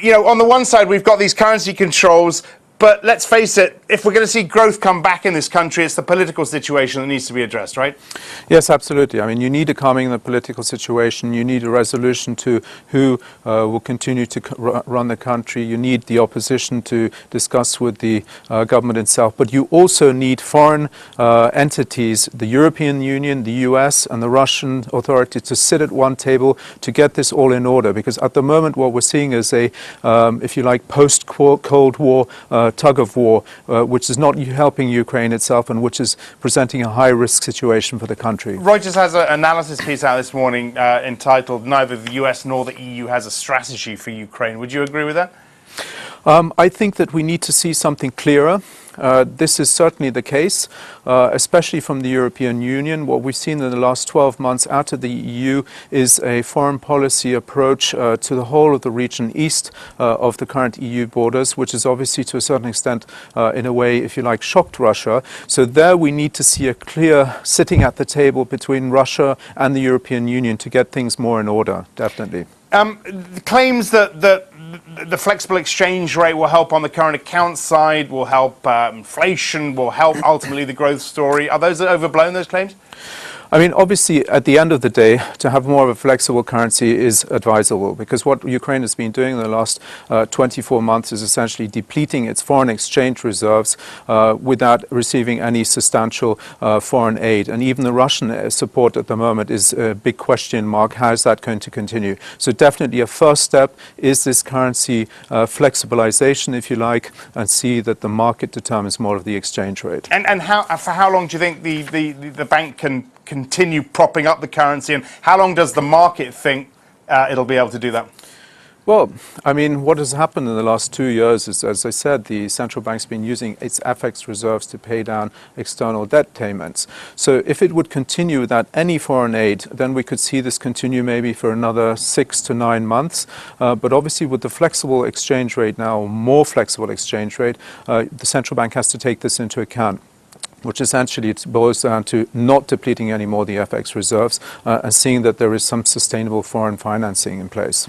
on the one side, we've got these currency controls, but let's face it, if we're going to see growth come back in this country, it's the political situation that needs to be addressed, right? Yes, absolutely. I mean, you need a calming in the political situation. You need a resolution to who will continue to run the country. You need the opposition to discuss with the government itself. But you also need foreign entities, the European Union, the US, and the Russian authorities to sit at one table to get this all in order. Because at the moment, what we're seeing is a, if you like, post-Cold War tug of war, which is not helping Ukraine itself and which is presenting a high-risk situation for the country. Reuters has an analysis piece out this morning entitled "Neither the US nor the EU has a strategy for Ukraine." Would you agree with that? I think that we need to see something clearer. This is certainly the case, especially from the European Union. What we've seen in the last 12 months out of the EU is a foreign policy approach to the whole of the region east of the current EU borders, which is obviously to a certain extent, in a way, if you like, shocked Russia. So there we need to see a clear sitting at the table between Russia and the European Union to get things more in order, definitely. The claims that the flexible exchange rate will help on the current account side, will help inflation, will help ultimately the growth story. Are those overblown, those claims? I mean, obviously, at the end of the day, to have more of a flexible currency is advisable, because what Ukraine has been doing in the last 24 months is essentially depleting its foreign exchange reserves without receiving any substantial foreign aid. And even the Russian support at the moment is a big question mark. How is that going to continue? So definitely a first step is this currency flexibilization, if you like, and see that the market determines more of the exchange rate. And for how long do you think the bank can continue propping up the currency, and how long does the market think it'll be able to do that? Well, I mean, what has happened in the last 2 years is, as I said, the central bank's been using its FX reserves to pay down external debt payments. So if it would continue without any foreign aid, then we could see this continue maybe for another 6 to 9 months. But obviously with the flexible exchange rate now, more flexible exchange rate, the central bank has to take this into account, which essentially it boils down to not depleting any more the FX reserves and seeing that there is some sustainable foreign financing in place.